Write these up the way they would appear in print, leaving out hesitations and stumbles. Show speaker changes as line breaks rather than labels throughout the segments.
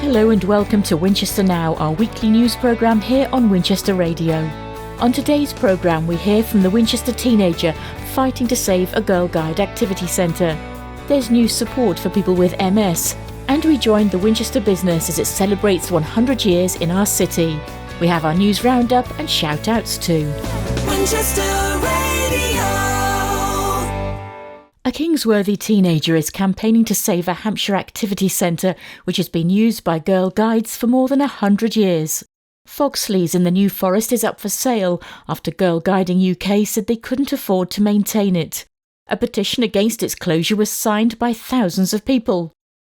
Hello and welcome to Winchester Now, our weekly news programme here on Winchester Radio. On today's programme, we hear from the Winchester teenager fighting to save a Girl Guide activity centre. There's new support for people with MS, and we join the Winchester business as it celebrates 100 years in our city. We have our news roundup and shout-outs too. Winchester Radio. A Kingsworthy teenager is campaigning to save a Hampshire activity centre which has been used by Girl Guides for more than 100 years. Foxley's in the New Forest is up for sale after Girl Guiding UK said they couldn't afford to maintain it. A petition against its closure was signed by thousands of people.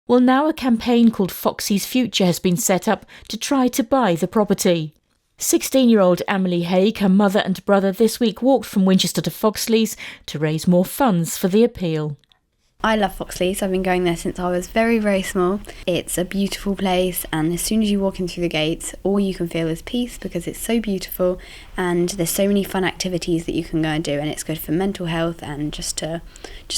Well, now a campaign called Foxy's Future has been set up to try to buy the property. 16-year-old Emily Haig, her mother and brother this week walked from Winchester to Foxley's to raise more funds for the appeal.
I love Foxley's. I've been going there since I was very, very small. It's a beautiful place, and as soon as you walk in through the gates, all you can feel is peace because it's so beautiful and there's so many fun activities that you can go and do, and it's good for mental health and just to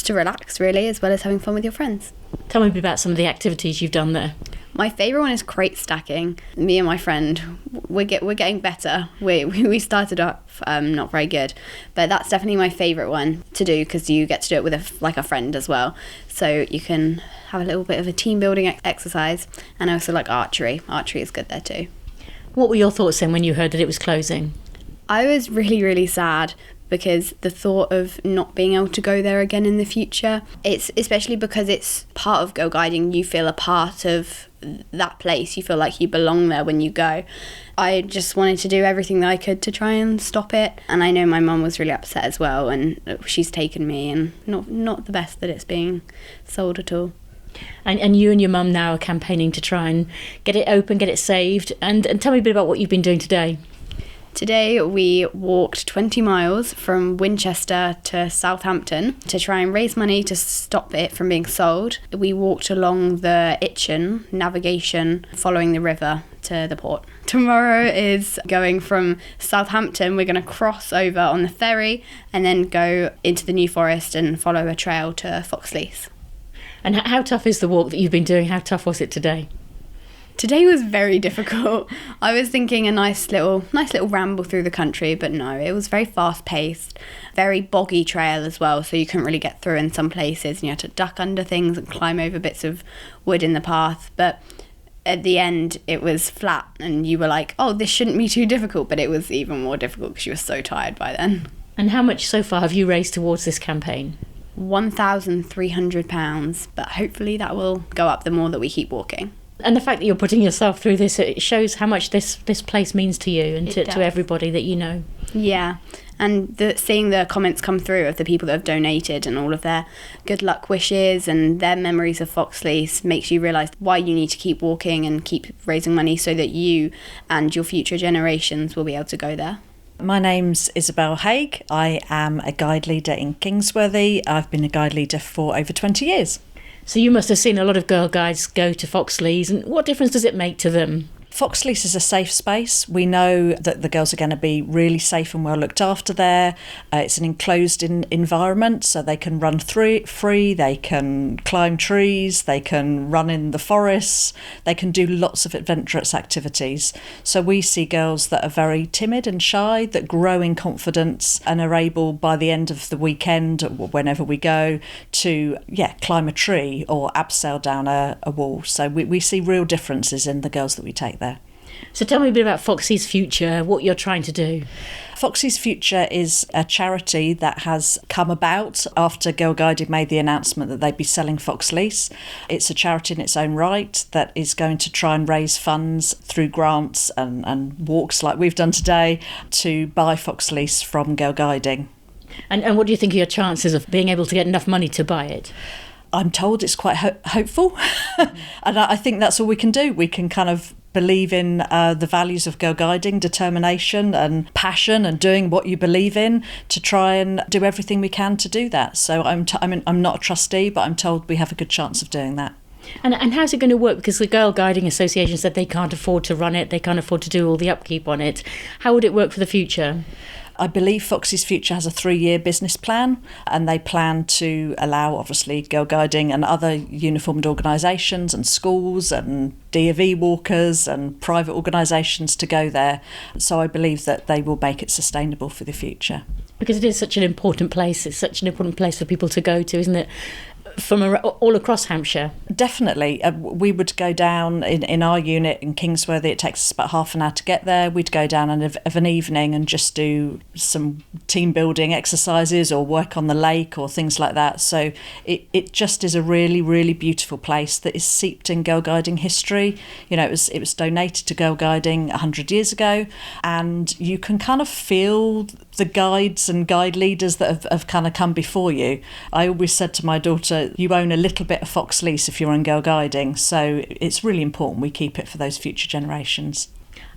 relax really, as well as having fun with your friends.
Tell me about some of the activities you've done there.
My favourite one is crate stacking. Me and my friend, we're getting better. We started off not very good, but that's definitely my favourite one to do because you get to do it with a friend as well. So you can have a little bit of a team building exercise, and I also like archery. Archery is good there too.
What were your thoughts then when you heard that it was closing?
I was really, really sad because the thought of not being able to go there again in the future, it's especially because it's part of Girl Guiding, you feel a part of that place, you feel like you belong there when you go. I just wanted to do everything that I could to try and stop it, and I know my mum was really upset as well, and she's taken me, and not the best that it's being sold at all.
And you and your mum now are campaigning to try and get it open, get it saved, and tell me a bit about what you've been doing today.
Today we walked 20 miles from Winchester to Southampton to try and raise money to stop it from being sold. We walked along the Itchen navigation following the river to the port. Tomorrow is going from Southampton. We're going to cross over on the ferry and then go into the New Forest and follow a trail to Foxley's.
And how tough is the walk that you've been doing? How tough was it today?
Today was very difficult. I was thinking a nice little ramble through the country, but no, it was very fast-paced, very boggy trail as well, so you couldn't really get through in some places, and you had to duck under things and climb over bits of wood in the path. But at the end, it was flat, and you were like, oh, this shouldn't be too difficult, but it was even more difficult because you were so tired by then.
And how much so far have you raised towards this campaign?
£1,300, but hopefully that will go up the more that we keep walking.
And the fact that you're putting yourself through this, it shows how much this place means to you and to everybody that you know.
Yeah, and seeing the comments come through of the people that have donated and all of their good luck wishes and their memories of Foxley's makes you realise why you need to keep walking and keep raising money so that you and your future generations will be able to go there.
My name's Isabel Haig. I am a guide leader in Kingsworthy. I've been a guide leader for over 20 years.
So you must have seen a lot of Girl Guides go to Foxley's, and what difference does it make to them?
Foxley's is a safe space. We know that the girls are going to be really safe and well looked after there. It's an enclosed environment, so they can run through free, they can climb trees, they can run in the forests, they can do lots of adventurous activities. So we see girls that are very timid and shy, that grow in confidence and are able by the end of the weekend, or whenever we go, to climb a tree or abseil down a wall. So we see real differences in the girls that we take there.
So tell me a bit about Foxy's Future, what you're trying to do.
Foxy's Future is a charity that has come about after Girl Guided made the announcement that they'd be selling Foxley's. It's a charity in its own right that is going to try and raise funds through grants and walks like we've done today to buy Foxley's from Girl Guiding.
And what do you think are your chances of being able to get enough money to buy it?
I'm told it's quite hopeful. And I think that's all we can do. We can kind of believe in the values of Girl Guiding, determination and passion and doing what you believe in to try and do everything we can to do that. So I'm not a trustee, but I'm told we have a good chance of doing that.
And how's it going to work? Because the Girl Guiding Association said they can't afford to run it, they can't afford to do all the upkeep on it. How would it work for the future?
I believe Foxy's Future has a 3-year business plan, and they plan to allow, obviously, Girl Guiding and other uniformed organisations and schools and D&V walkers and private organisations to go there. So I believe that they will make it sustainable for the future.
Because it is such an important place. It's such an important place for people to go to, isn't it? From all across Hampshire.
Definitely. We would go down in our unit in Kingsworthy. It takes us about half an hour to get there. We'd go down of an evening and just do some team building exercises or work on the lake or things like that. So it just is a really, really beautiful place that is seeped in Girl Guiding history. You know, it was donated to Girl Guiding 100 years ago, and you can kind of feel the guides and guide leaders that have kind of come before you. I always said to my daughter, you own a little bit of Foxleys if you're on Girl Guiding, so it's really important we keep it for those future generations.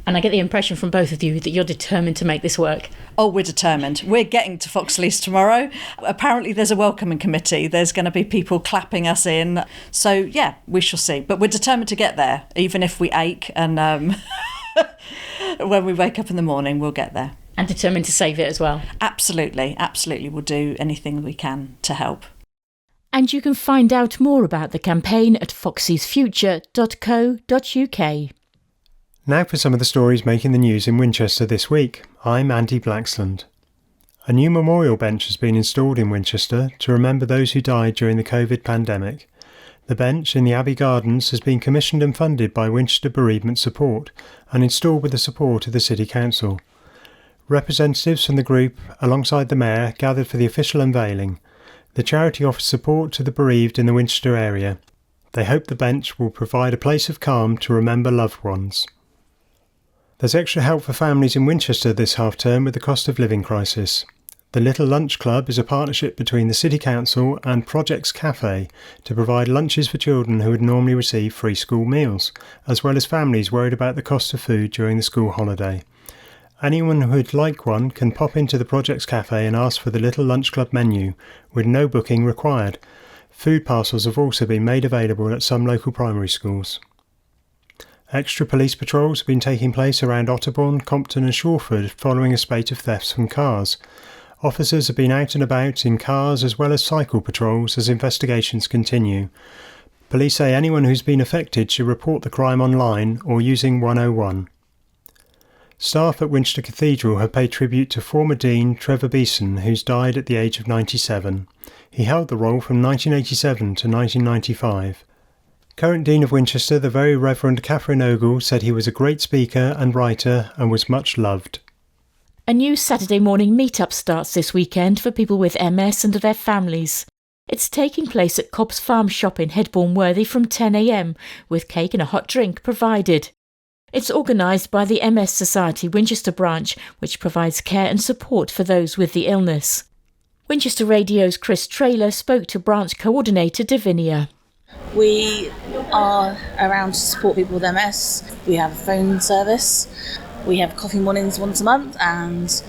And I get the impression from both of you that you're determined to make this work.
Oh, we're determined. We're getting to Foxleys tomorrow. Apparently there's a welcoming committee. There's going to be people clapping us in. So, yeah, we shall see. But we're determined to get there, even if we ache. And when we wake up in the morning, we'll get there.
And determined to save it as well.
Absolutely. We'll do anything we can to help.
And you can find out more about the campaign at foxysfuture.co.uk.
Now for some of the stories making the news in Winchester this week. I'm Andy Blacksland. A new memorial bench has been installed in Winchester to remember those who died during the COVID pandemic. The bench in the Abbey Gardens has been commissioned and funded by Winchester Bereavement Support and installed with the support of the City Council. Representatives from the group, alongside the Mayor, gathered for the official unveiling. The charity offers support to the bereaved in the Winchester area. They hope the bench will provide a place of calm to remember loved ones. There's extra help for families in Winchester this half-term with the cost of living crisis. The Little Lunch Club is a partnership between the City Council and Projects Cafe to provide lunches for children who would normally receive free school meals, as well as families worried about the cost of food during the school holiday. Anyone who would like one can pop into the Projects Cafe and ask for the Little Lunch Club menu, with no booking required. Food parcels have also been made available at some local primary schools. Extra police patrols have been taking place around Otterbourne, Compton and Shawford following a spate of thefts from cars. Officers have been out and about in cars as well as cycle patrols as investigations continue. Police say anyone who's been affected should report the crime online or using 101. Staff at Winchester Cathedral have paid tribute to former Dean Trevor Beeson, who's died at the age of 97. He held the role from 1987 to 1995. Current Dean of Winchester, the Very Reverend Catherine Ogle, said he was a great speaker and writer and was much loved.
A new Saturday morning meet-up starts this weekend for people with MS and their families. It's taking place at Cobb's Farm Shop in Headbourne Worthy from 10 a.m, with cake and a hot drink provided. It's organised by the MS Society Winchester branch, which provides care and support for those with the illness. Winchester Radio's Chris Traylor spoke to branch coordinator Davinia.
We are around to support people with MS. We have a phone service. We have coffee mornings once a month, and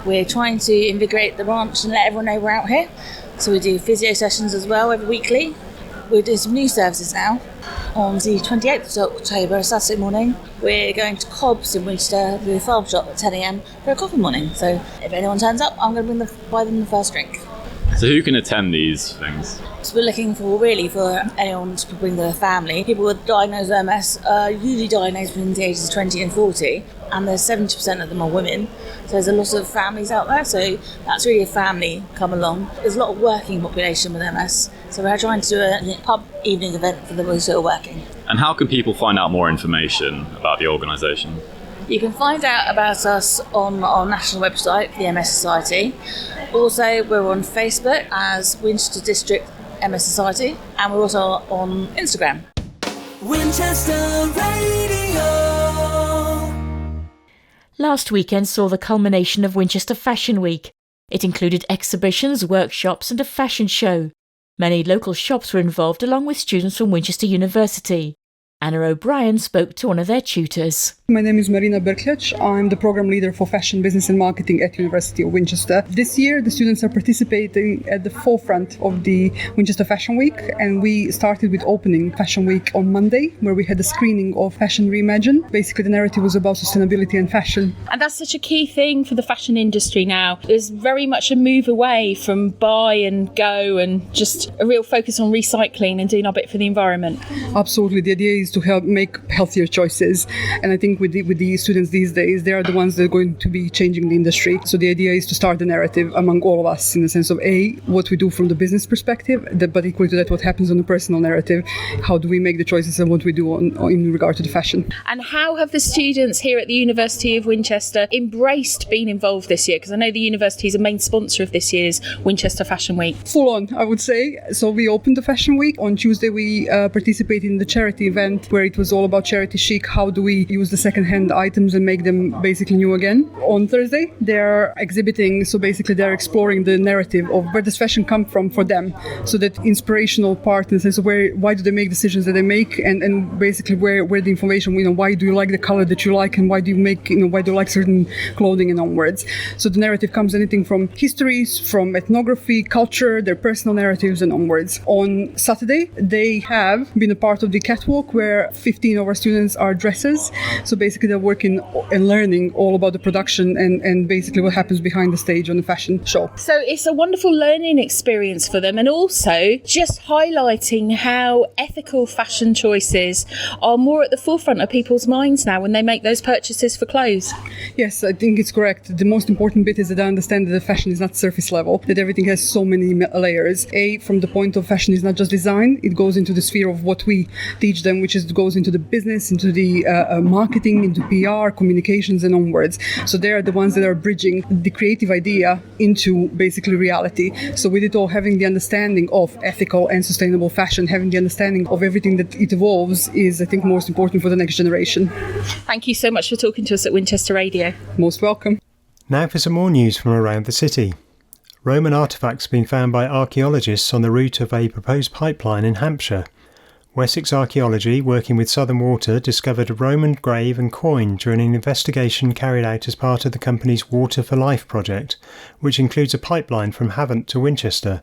we're trying to invigorate the branch and let everyone know we're out here. So we do physio sessions as well every weekly. We're doing some new services now. On the 28th of October, Saturday morning, we're going to Cobb's in Winchester with a farm shop at 10 a.m. for a coffee morning. So if anyone turns up, I'm going to buy them the first drink.
So who can attend these things?
So we're looking for anyone to bring their family. People with diagnosed MS are usually diagnosed between the ages of 20 and 40, and there's 70% of them are women. So there's a lot of families out there, so that's really a family come along. There's a lot of working population with MS, so we're trying to do a pub evening event for those who are working.
And how can people find out more information about the organisation?
You can find out about us on our national website, the MS Society. Also, we're on Facebook as Winchester District MS Society, and we're also on Instagram.
Winchester Radio.
Last weekend saw the culmination of Winchester Fashion Week. It included exhibitions, workshops and a fashion show. Many local shops were involved along with students from Winchester University. Anna O'Brien spoke to one of their tutors.
My name is Marina Berklec. I'm the program leader for fashion, business and marketing at University of Winchester. This year, the students are participating at the forefront of the Winchester Fashion Week, and we started with opening Fashion Week on Monday, where we had a screening of Fashion Reimagined. Basically, the narrative was about sustainability and fashion.
And that's such a key thing for the fashion industry now. There's very much a move away from buy and go and just a real focus on recycling and doing our bit for the environment.
Absolutely. The idea is to help make healthier choices. And I think with the students these days, they are the ones that are going to be changing the industry. So the idea is to start the narrative among all of us in the sense of what we do from the business perspective, but equally to that, what happens on the personal narrative. How do we make the choices and what we do in regard to the fashion?
And how have the students here at the University of Winchester embraced being involved this year? Because I know the university is a main sponsor of this year's Winchester Fashion Week.
Full on, I would say. So we opened the Fashion Week. On Tuesday, we participated in the charity event where it was all about charity chic. How do we use the second-hand items and make them basically new again? On Thursday, they're exhibiting, so basically they're exploring the narrative of where does fashion come from for them. So that inspirational part in the sense of why do they make decisions that they make, and basically where the information, why do you like the color that you like, and why do you like certain clothing and onwards. So the narrative comes anything from histories, from ethnography, culture, their personal narratives and onwards. On Saturday, they have been a part of the catwalk where 15 of our students are dressers. So basically they're working and learning all about the production and basically what happens behind the stage on the fashion show.
So it's a wonderful learning experience for them, and also just highlighting how ethical fashion choices are more at the forefront of people's minds now when they make those purchases for clothes.
Yes, I think it's correct. The most important bit is that I understand that the fashion is not surface level, that everything has so many layers. From the point of fashion is not just design, it goes into the sphere of what we teach them, which is goes into the business, into the marketing, into PR, communications and onwards. So they are the ones that are bridging the creative idea into basically reality. So with it all, having the understanding of ethical and sustainable fashion, having the understanding of everything that it evolves is, I think, most important for the next generation.
Thank you so much for talking to us at Winchester Radio.
Most welcome.
Now for some more news from around the city. Roman artefacts being found by archaeologists on the route of a proposed pipeline in Hampshire. Wessex Archaeology, working with Southern Water, discovered a Roman grave and coin during an investigation carried out as part of the company's Water for Life project, which includes a pipeline from Havant to Winchester.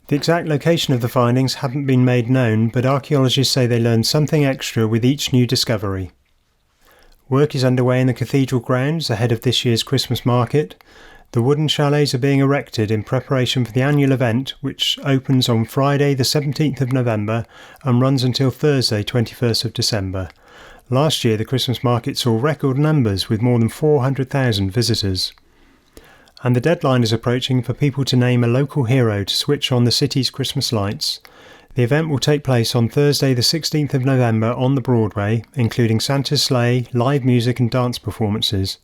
The exact location of the findings haven't been made known, but archaeologists say they learned something extra with each new discovery. Work is underway in the cathedral grounds ahead of this year's Christmas market. The wooden chalets are being erected in preparation for the annual event, which opens on Friday the 17th of November and runs until Thursday 21st of December. Last year the Christmas market saw record numbers with more than 400,000 visitors. And the deadline is approaching for people to name a local hero to switch on the city's Christmas lights. The event will take place on Thursday the 16th of November on the Broadway, including Santa's sleigh, live music and dance performances.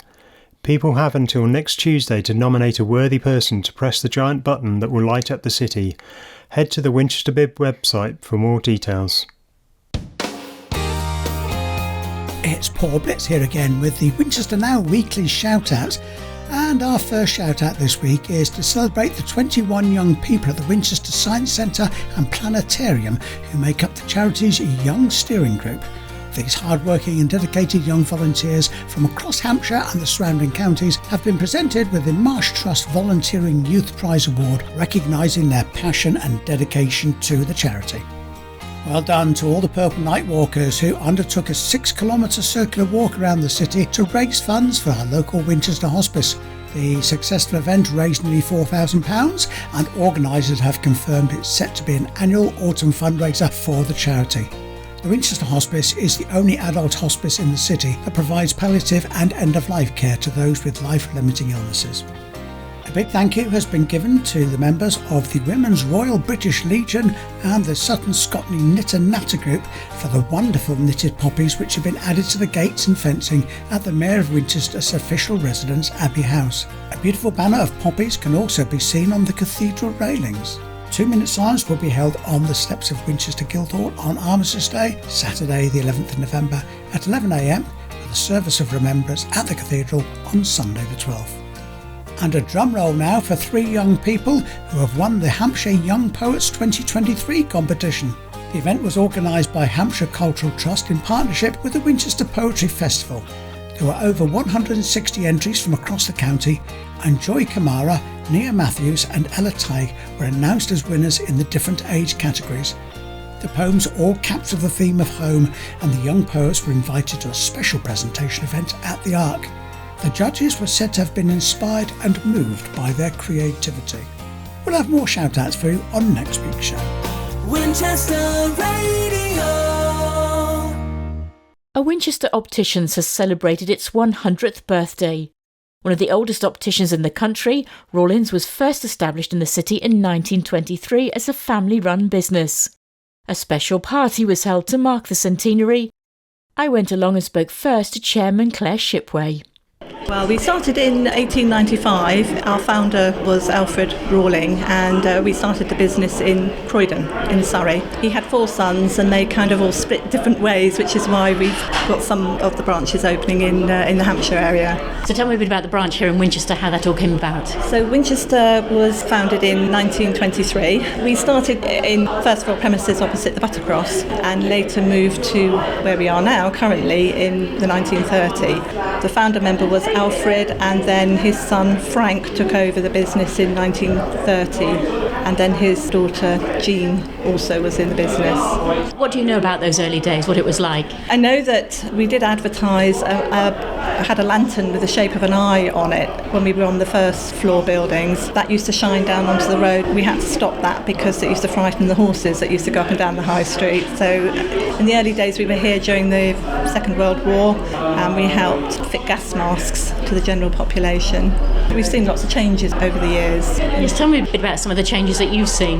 People have until next Tuesday to nominate a worthy person to press the giant button that will light up the city. Head to the Winchester Bib website for more details.
It's Paul Blitz here again with the Winchester Now weekly shout-out. And our first shout-out this week is to celebrate the 21 young people at the Winchester Science Centre and Planetarium who make up the charity's Young Steering Group. These hard-working and dedicated young volunteers from across Hampshire and the surrounding counties have been presented with the Marsh Trust Volunteering Youth Prize Award, recognising their passion and dedication to the charity. Well done to all the Purple Night Walkers who undertook a 6-kilometre circular walk around the city to raise funds for our local Winchester Hospice. The successful event raised nearly £4,000 and organisers have confirmed it's set to be an annual autumn fundraiser for the charity. The Winchester Hospice is the only adult hospice in the city that provides palliative and end-of-life care to those with life-limiting illnesses. A big thank you has been given to the members of the Women's Royal British Legion and the Sutton Scotney Knit and Natter Group for the wonderful knitted poppies which have been added to the gates and fencing at the Mayor of Winchester's official residence, Abbey House. A beautiful banner of poppies can also be seen on the cathedral railings. 2-minute silence will be held on the steps of Winchester Guildhall on Armistice Day, Saturday the 11th of November at 11 a.m, with a service of remembrance at the cathedral on Sunday the 12th. And a drum roll now for 3 young people who have won the Hampshire Young Poets 2023 competition. The event was organised by Hampshire Cultural Trust in partnership with the Winchester Poetry Festival. There were over 160 entries from across the county, and Joy Kamara, Nia Matthews and Ella Teig were announced as winners in the different age categories. The poems all capture the theme of home, and the young poets were invited to a special presentation event at the Ark. The judges were said to have been inspired and moved by their creativity. We'll have more shout-outs for you on next week's show.
Winchester Radio.
A Winchester Opticians has celebrated its 100th birthday. One of the oldest opticians in the country, Rawlins was first established in the city in 1923 as a family-run business. A special party was held to mark the centenary. I went along and spoke first to Chairman Claire Shipway.
Well, we started in 1895. Our founder was Alfred Rawling, and we started the business in Croydon, in Surrey. He had 4 sons, and they kind of all split different ways, which is why we've got some of the branches opening in the Hampshire area.
So tell me a bit about the branch here in Winchester, how that all came about.
So Winchester was founded in 1923. We started in first floor premises opposite the Buttercross, and later moved to where we are now, currently, in the 1930. The founder member was Alfred, and then his son Frank took over the business in 1930, and then his daughter Jean also was in the business.
What do you know about those early days, what it was like?
I know that we did advertise, had a lantern with the shape of an eye on it when we were on the first floor buildings. That used to shine down onto the road. We had to stop that because it used to frighten the horses that used to go up and down the high street. So in the early days we were here during the Second World War, and we helped fit gas masks to the general population. We've seen lots of changes over the years.
Just tell me a bit about some of the changes that you've seen.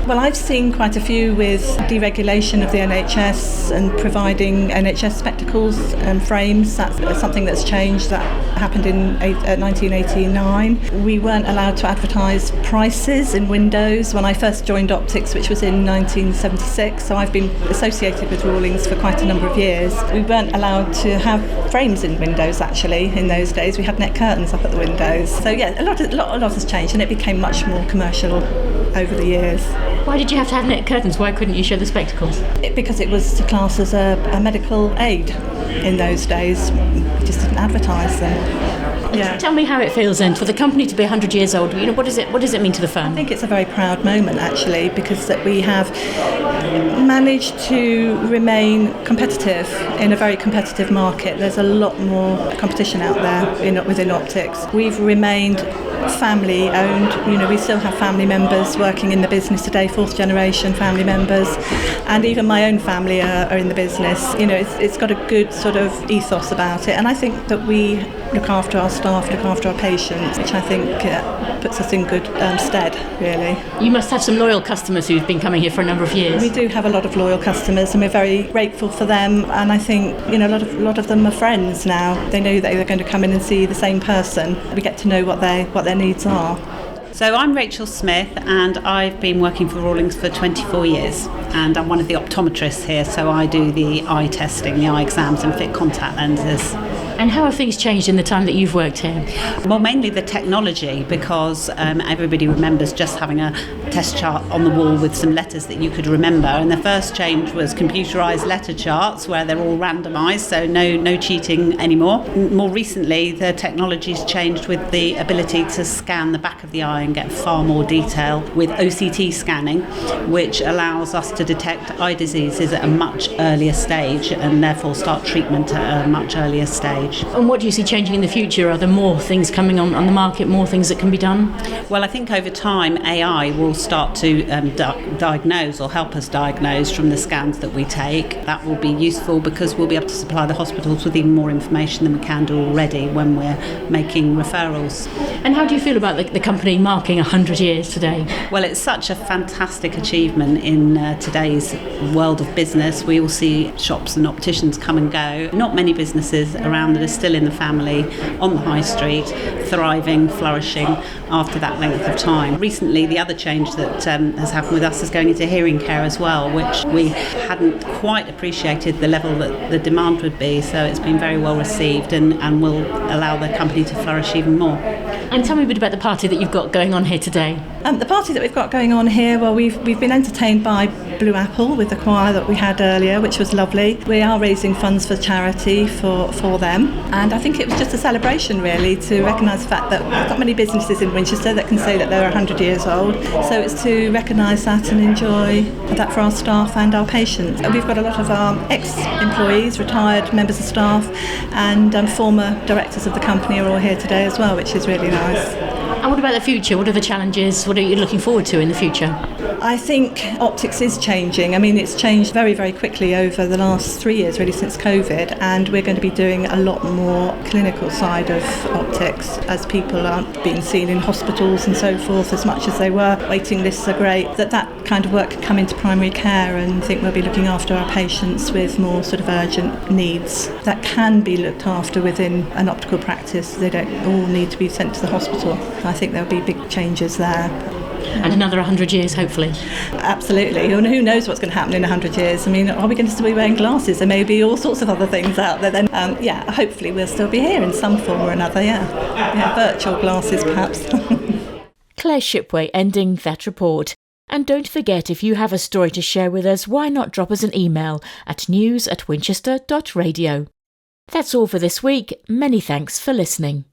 Well, I've seen quite a few with deregulation of the NHS and providing NHS spectacles and frames. That's something that's changed. That happened in 1989. We weren't allowed to advertise prices in windows when I first joined optics, which was in 1976. So I've been associated with Rawlings for quite a number of years. We weren't allowed to have frames in windows, actually, in those days. We had net curtains up at the windows. So yeah, a lot has changed, and it became much more commercial over the years.
Why did you have to have net curtains? Why couldn't you show the spectacles?
Because it was classed as a medical aid in those days. We just didn't advertise them. Yeah.
Tell me how it feels then for the company to be 100 years old. You know, what does it mean to the firm?
I think it's a very proud moment, actually, because that we have managed to remain competitive in a very competitive market. There's a lot more competition out there within optics. We've remained family owned. You know, we still have family members working in the business today, 4th generation family members, and even my own family are in the business. You know, it's got a good sort of ethos about it, and I think that we look after our staff, look after our patients, which I think puts us in good stead, really.
You must have some loyal customers who've been coming here for a number of years.
We do have a lot of loyal customers, and we're very grateful for them, and I think, you know, a lot of them are friends now. They know that they're going to come in and see the same person. We get to know what their needs are.
So I'm Rachel Smith, and I've been working for Rawlings for 24 years, and I'm one of the optometrists here, so I do the eye testing, the eye exams, and fit contact lenses.
And how have things changed in the time that you've worked here?
Well, mainly the technology, because everybody remembers just having a test chart on the wall with some letters that you could remember, and the first change was computerised letter charts where they're all randomised, so no cheating anymore. More recently, the technology's changed with the ability to scan the back of the eye and get far more detail with OCT scanning, which allows us to detect eye diseases at a much earlier stage and therefore start treatment at a much earlier stage.
And what do you see changing in the future? Are there more things coming on the market, more things that can be done?
Well, I think over time AI will start to diagnose or help us diagnose from the scans that we take. That will be useful because we'll be able to supply the hospitals with even more information than we can do already when we're making referrals.
And how do you feel about the company marking 100 years today?
Well, it's such a fantastic achievement in today's world of business. We all see shops and opticians come and go. Not many businesses around that are still in the family on the high street, thriving, flourishing after that length of time. Recently, the other change that has happened with us is going into hearing care as well, which we hadn't quite appreciated the level that the demand would be, so it's been very well received and will allow the company to flourish even more.
And tell me a bit about the party that you've got going on here today.
The party that we've got going on here, well, we've been entertained by Blue Apple with the choir that we had earlier, which was lovely. We are raising funds for charity for them, and I think it was just a celebration really to recognise the fact that there's not many businesses in Winchester that can say that they're 100 years old, so it's to recognise that and enjoy that for our staff and our patients. We've got a lot of our ex-employees, retired members of staff, and former directors of the company are all here today as well, which is really nice.
And what about the future? What are the challenges? What are you looking forward to in the future?
I think optics is changing. I mean, it's changed very, very quickly over the last 3 years, really, since COVID, and we're going to be doing a lot more clinical side of optics as people aren't being seen in hospitals and so forth as much as they were. Waiting lists are great. That kind of work can come into primary care, and I think we'll be looking after our patients with more sort of urgent needs that can be looked after within an optical practice. They don't all need to be sent to the hospital. I think there'll be big changes there.
And another 100 years, hopefully.
Absolutely. Who knows what's going to happen in 100 years? I mean, are we going to still be wearing glasses? There may be all sorts of other things out there then. Hopefully we'll still be here in some form or another, virtual glasses perhaps.
Claire Shipway ending that report. And don't forget, if you have a story to share with us, why not drop us an email at news@winchester.radio. That's all for this week. Many thanks for listening.